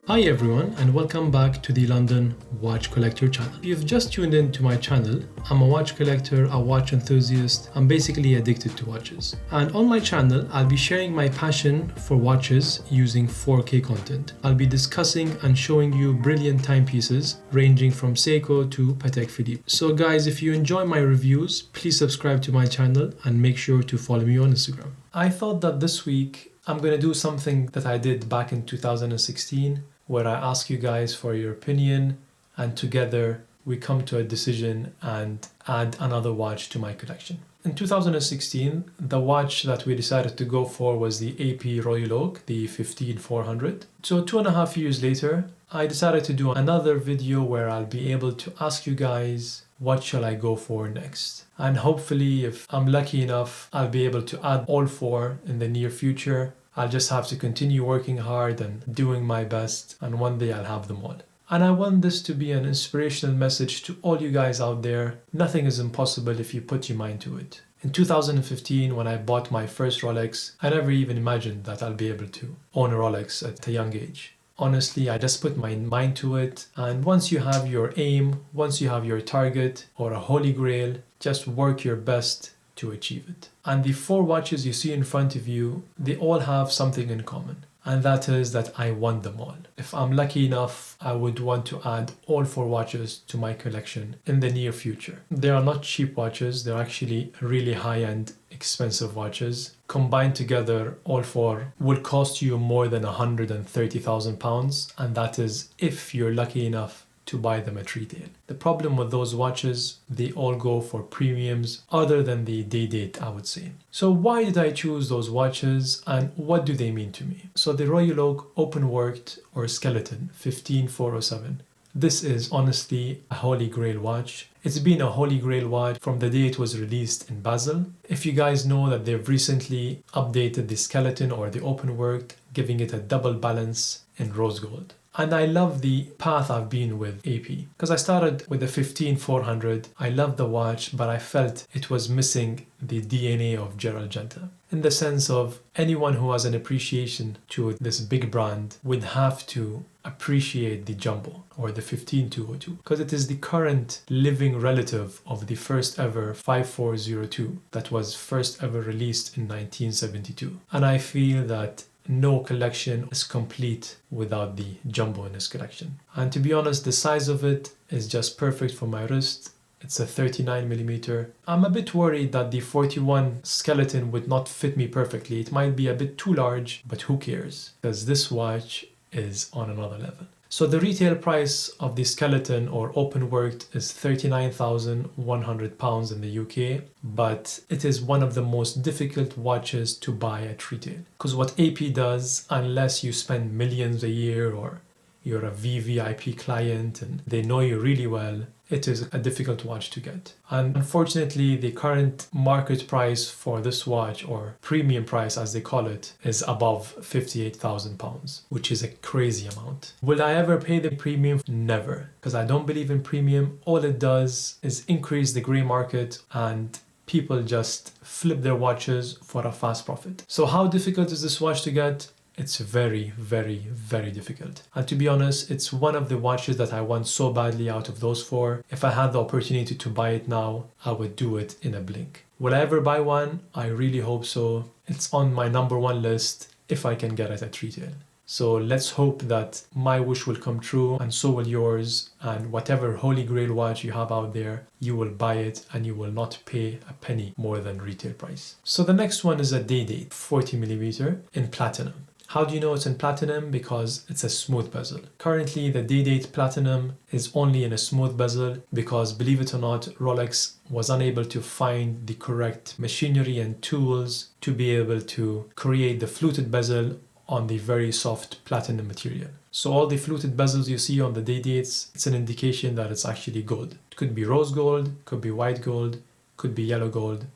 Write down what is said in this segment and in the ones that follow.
Hi everyone, and welcome back to the London Watch Collector channel. If you've just tuned in to my channel, I'm a watch collector, a watch enthusiast. I'm basically addicted to watches. And on my channel, I'll be sharing my passion for watches using 4K content. I'll be discussing and showing you brilliant timepieces ranging from Seiko to Patek Philippe. So guys, if you enjoy my reviews, please subscribe to my channel and make sure to follow me on Instagram. I thought that this week I'm going to do something that I did back in 2016, where I ask you guys for your opinion, and together we come to a decision and add another watch to my collection. In 2016, the watch that we decided to go for was the AP Royal Oak, the 15400. So 2.5 years later, I decided to do another video where I'll be able to ask you guys, what shall I go for next? And hopefully, if I'm lucky enough, I'll be able to add all four in the near future. I'll just have to continue working hard and doing my best, and one day I'll have them all. And I want this to be an inspirational message to all you guys out there. Nothing is impossible if you put your mind to it. In 2015, when I bought my first Rolex, I never even imagined that I'll be able to own a Rolex at a young age. Honestly, I just put my mind to it, and once you have your aim, once you have your target or a holy grail, just work your best to achieve it. And the four watches you see in front of you, they all have something in common, and that is that I want them all. If I'm lucky enough, I would want to add all four watches to my collection in the near future. They are not cheap watches, they're actually really high-end, expensive watches. Combined together, all four will cost you more than £130,000, and that is if you're lucky enough to buy them at retail. The problem with those watches, they all go for premiums other than the day date, I would say. So why did I choose those watches, and what do they mean to me? So the Royal Oak Open Worked or Skeleton 15407. This is honestly a holy grail watch. It's been a holy grail watch from the day it was released in Basel. If you guys know that they've recently updated the Skeleton or the Open Worked, giving it a double balance in rose gold. And I love the path I've been with AP, because I started with the 15400. I loved the watch, but I felt it was missing the DNA of Gerald Genta, in the sense of anyone who has an appreciation to this big brand would have to appreciate the Jumbo or the 15202, because it is the current living relative of the first ever 5402 that was first ever released in 1972. And I feel that no collection is complete without the Jumbo in this collection. And to be honest, the size of it is just perfect for my wrist. It's a 39mm. I'm a bit worried that the 41 Skeleton would not fit me perfectly. It might be a bit too large, but who cares? Because this watch is on another level. So the retail price of the Skeleton or Open Worked is £39,100 in the UK, but it is one of the most difficult watches to buy at retail. Because what AP does, unless you spend millions a year or you're a VVIP client and they know you really well, it is a difficult watch to get. And unfortunately, the current market price for this watch, or premium price as they call it, is above £58,000, which is a crazy amount. Will I ever pay the premium? Never, because I don't believe in premium. All it does is increase the grey market and people just flip their watches for a fast profit. So how difficult is this watch to get? It's very, very, very difficult. And to be honest, it's one of the watches that I want so badly out of those four. If I had the opportunity to buy it now, I would do it in a blink. Will I ever buy one? I really hope so. It's on my number one list if I can get it at retail. So let's hope that my wish will come true, and so will yours, and whatever holy grail watch you have out there, you will buy it and you will not pay a penny more than retail price. So the next one is a day date 40mm in platinum. How do you know it's in platinum? Because it's a smooth bezel. Currently, the day-date platinum is only in a smooth bezel because, believe it or not, Rolex was unable to find the correct machinery and tools to be able to create the fluted bezel on the very soft platinum material. So all the fluted bezels you see on the day dates, it's an indication that it's actually gold. It could be rose gold, could be white gold, could be yellow gold,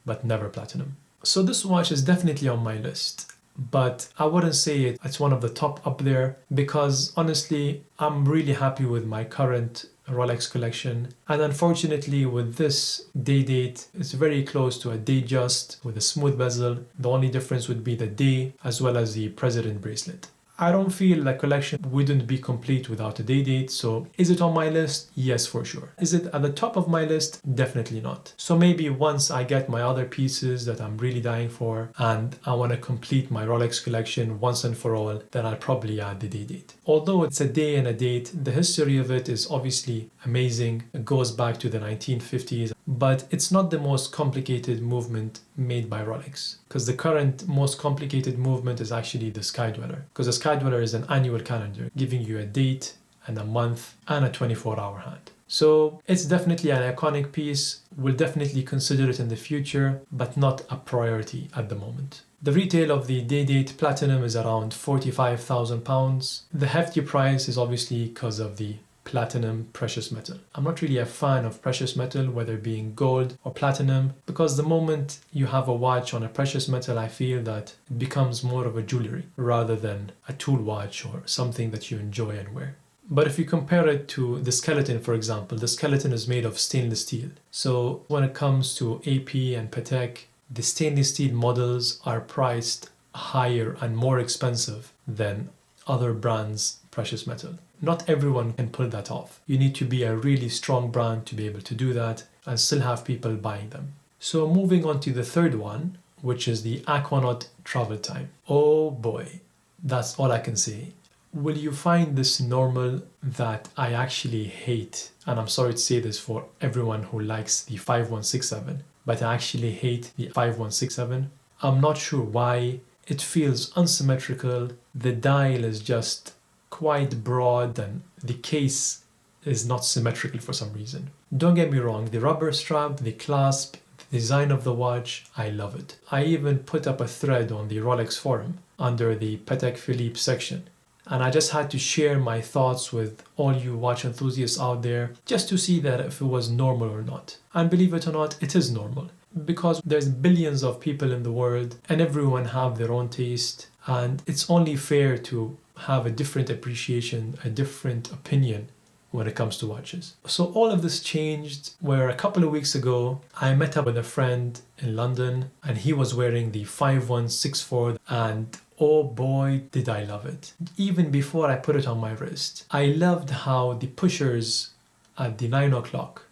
but never platinum. So this watch is definitely on my list. But I wouldn't say it's one of the top up there, because honestly, I'm really happy with my current Rolex collection. And unfortunately with this day date, it's very close to a Datejust with a smooth bezel. The only difference would be the day as well as the president bracelet. I don't feel the collection wouldn't be complete without a day date, so is it on my list? Yes, for sure. Is it at the top of my list? Definitely not. So maybe once I get my other pieces that I'm really dying for and I want to complete my Rolex collection once and for all, then I'll probably add the day date. Although it's a day and a date, the history of it is obviously amazing. It goes back to the 1950s, but it's not the most complicated movement made by Rolex, because the current most complicated movement is actually the Sky Dweller, because the Sky Dweller is an annual calendar giving you a date and a month and a 24-hour hand. So it's definitely an iconic piece. We'll definitely consider it in the future, but not a priority at the moment. The retail of the day date platinum is around £45,000. The hefty price is obviously because of the platinum precious metal. I'm not really a fan of precious metal, whether being gold or platinum, because the moment you have a watch on a precious metal, I feel that it becomes more of a jewelry rather than a tool watch or something that you enjoy and wear. But if you compare it to the skeleton, for example, the skeleton is made of stainless steel. So when it comes to AP and Patek, the stainless steel models are priced higher and more expensive than other brands' precious metal. Not everyone can pull that off. You need to be a really strong brand to be able to do that and still have people buying them. So moving on to the third one, which is the Aquanaut travel time. Oh boy, that's all I can say. Will you find this normal that I actually hate, and I'm sorry to say this for everyone who likes the 5167, but I actually hate the 5167. I'm not sure why. It feels unsymmetrical. The dial is just quite broad and the case is not symmetrical for some reason. Don't get me wrong, the rubber strap, the clasp, the design of the watch, I love it. I even put up a thread on the Rolex forum under the Patek Philippe section, and I just had to share my thoughts with all you watch enthusiasts out there just to see that if it was normal or not. And believe it or not, it is normal, because there's billions of people in the world and everyone have their own taste, and it's only fair to have a different appreciation, a different opinion when it comes to watches. So all of this changed where a couple of weeks ago I met up with a friend in London and he was wearing the 5164, and oh boy did I love it. Even before I put it on my wrist, I loved how the pushers at the 9 o'clock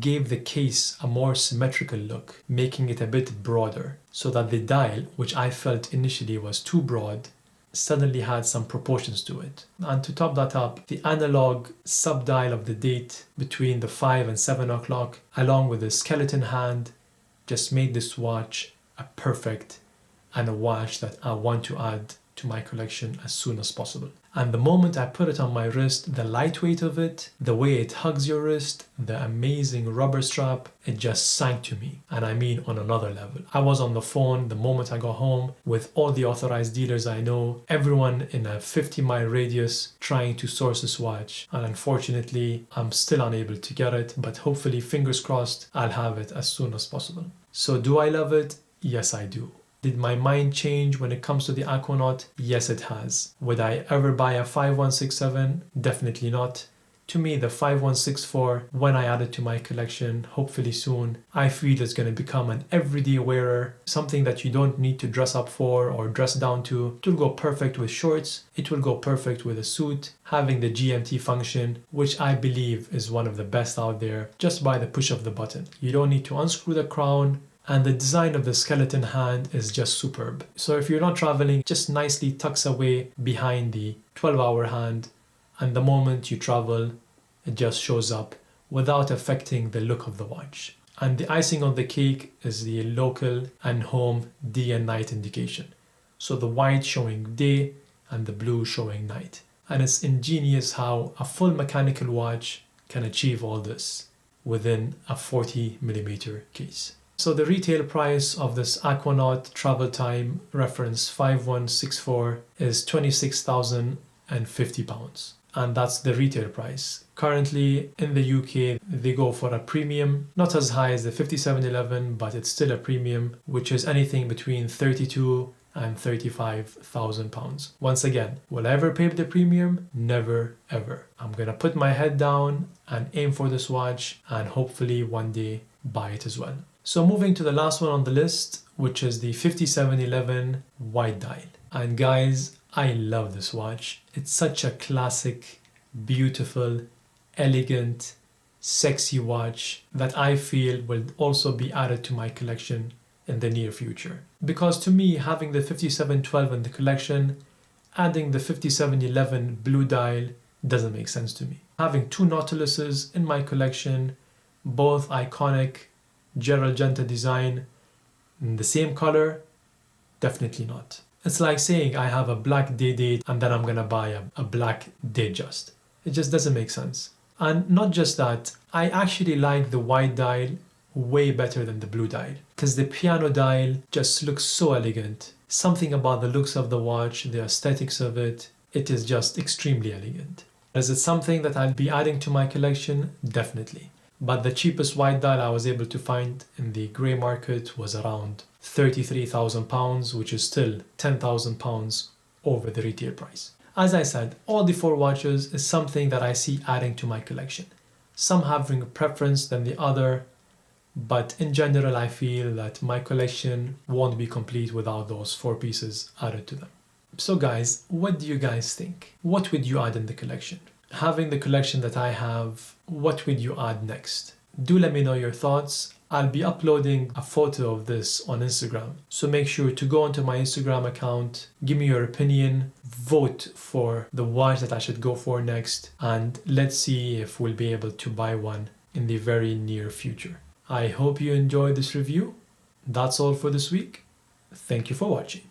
gave the case a more symmetrical look, making it a bit broader, so that the dial, which I felt initially was too broad, suddenly had some proportions to it. And to top that up, the analog sub-dial of the date between the 5 and 7 o'clock, along with the skeleton hand, just made this watch a perfect and a watch that I want to add to my collection as soon as possible. And the moment I put it on my wrist, the lightweight of it, the way it hugs your wrist, the amazing rubber strap, it just sank to me. And I mean on another level. I was on the phone the moment I got home with all the authorized dealers I know, everyone in a 50-mile radius trying to source this watch. And unfortunately, I'm still unable to get it, but hopefully, fingers crossed, I'll have it as soon as possible. So do I love it? Yes, I do. Did my mind change when it comes to the Aquanaut? Yes, it has. Would I ever buy a 5167? Definitely not. To me, the 5164, when I add it to my collection, hopefully soon, I feel it's going to become an everyday wearer, something that you don't need to dress up for or dress down to. It will go perfect with shorts. It will go perfect with a suit. Having the GMT function, which I believe is one of the best out there, just by the push of the button. You don't need to unscrew the crown. And the design of the skeleton hand is just superb. So if you're not traveling, just nicely tucks away behind the 12-hour hand, and the moment you travel, it just shows up without affecting the look of the watch. And the icing on the cake is the local and home day and night indication. So the white showing day and the blue showing night. And it's ingenious how a full mechanical watch can achieve all this within a 40mm case. So the retail price of this Aquanaut travel time reference 5164 is £26,050, and that's the retail price. Currently in the UK they go for a premium, not as high as the 5711, but it's still a premium, which is anything between 32 and £35,000. Once again, will I ever pay the premium? Never ever. I'm gonna put my head down and aim for this watch and hopefully one day buy it as well. So moving to the last one on the list, which is the 5711 white dial. And guys, I love this watch. It's such a classic, beautiful, elegant, sexy watch that I feel will also be added to my collection in the near future. Because to me, having the 5712 in the collection, adding the 5711 blue dial doesn't make sense to me. Having two Nautiluses in my collection, both iconic Gerald Genta design, in the same color, definitely not. It's like saying I have a black day date and then I'm gonna buy a black Datejust. It just doesn't make sense. And not just that, I actually like the white dial way better than the blue dial because the piano dial just looks so elegant. Something about the looks of the watch, the aesthetics of it, it is just extremely elegant. Is it something that I'll be adding to my collection? Definitely. But the cheapest white dial I was able to find in the grey market was around £33,000, which is still £10,000 over the retail price. As I said, all the four watches is something that I see adding to my collection. Some having a preference than the other, but in general I feel that my collection won't be complete without those four pieces added to them. So guys, what do you guys think? What would you add in the collection? Having the collection that I have, what would you add next? Do let me know your thoughts. I'll be uploading a photo of this on Instagram. So make sure to go onto my Instagram account, give me your opinion, vote for the watch that I should go for next, and let's see if we'll be able to buy one in the very near future. I hope you enjoyed this review. That's all for this week. Thank you for watching.